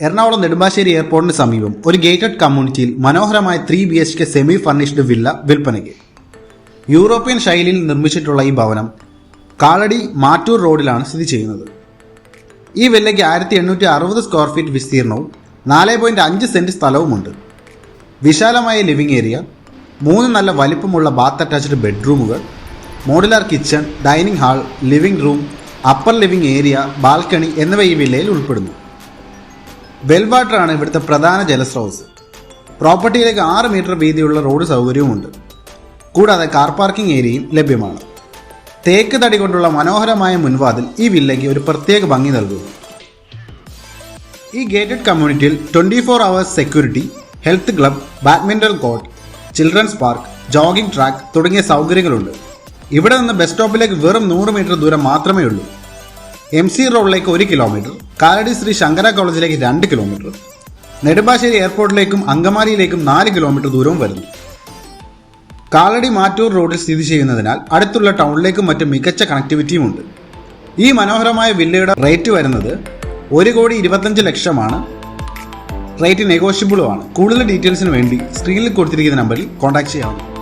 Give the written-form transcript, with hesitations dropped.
എറണാകുളം നെടുമ്പാശ്ശേരി എയർപോർട്ടിന് സമീപം ഒരു ഗേറ്റഡ് കമ്മ്യൂണിറ്റിയിൽ മനോഹരമായ 3 BHK സെമി ഫർണിഷ്ഡ് വില്ല വിൽപ്പനയ്ക്ക്. യൂറോപ്യൻ ശൈലിയിൽ നിർമ്മിച്ചിട്ടുള്ള ഈ ഭവനം കാലടി മാറ്റൂർ റോഡിലാണ് സ്ഥിതി ചെയ്യുന്നത്. ഈ വില്ലയ്ക്ക് 1860 സ്ക്വയർ ഫീറ്റ് വിസ്തീർണവും 4.5 സെന്റ് സ്ഥലവുമുണ്ട്. വിശാലമായ ലിവിംഗ് ഏരിയ, 3 നല്ല വലിപ്പമുള്ള ബാത്ത് അറ്റാച്ച്ഡ് ബെഡ്റൂമുകൾ, modular kitchen, dining hall, living room, upper living area, balcony എന്നിവ ഈ വില്ലയിൽ ഉൾപ്പെടുന്നു. വെൽവാട്ടറാണ് ഇവിടുത്തെ പ്രധാന ജലസ്രോതസ്. പ്രോപ്പർട്ടിയിലേക്ക് 6 മീറ്റർ വീതിയുള്ള റോഡ് സൗകര്യവുമുണ്ട്. കൂടാതെ കാർ പാർക്കിംഗ് ഏരിയയും ലഭ്യമാണ്. തേക്ക് തടി കൊണ്ടുള്ള മനോഹരമായ മുൻവാതിൽ ഈ വില്ലയ്ക്ക് ഒരു പ്രത്യേക ഭംഗി നൽകുന്നു. ഈ ഗേറ്റഡ് കമ്മ്യൂണിറ്റിയിൽ 24 hours security, health club, badminton court, children's park, jogging track തുടങ്ങിയ സൗകര്യങ്ങളുണ്ട്. ഇവിടെ നിന്ന് ബസ് സ്റ്റോപ്പിലേക്ക് വെറും 100 മീറ്റർ ദൂരം മാത്രമേ ഉള്ളൂ. MC റോഡിലേക്ക് 1 കിലോമീറ്റർ, കാലടി ശ്രീ ശങ്കര കോളേജിലേക്ക് 2 കിലോമീറ്റർ, നെടുമ്പാശ്ശേരി എയർപോർട്ടിലേക്കും അങ്കമാലിയിലേക്കും 4 കിലോമീറ്റർ ദൂരവും വരുന്നു. കാലടി മാറ്റൂർ റോഡിൽ സ്ഥിതി ചെയ്യുന്നതിനാൽ അടുത്തുള്ള ടൗണിലേക്കും മറ്റും മികച്ച കണക്ടിവിറ്റിയുമുണ്ട്. ഈ മനോഹരമായ വില്ലയുടെ റേറ്റ് വരുന്നത് 1,25,00,000 റേറ്റ് നെഗോഷ്യബിളുമാണ്. കൂടുതൽ ഡീറ്റെയിൽസിന് വേണ്ടി സ്ക്രീനിൽ കൊടുത്തിരിക്കുന്ന നമ്പറിൽ കോൺടാക്ട് ചെയ്യാവുന്നതാണ്.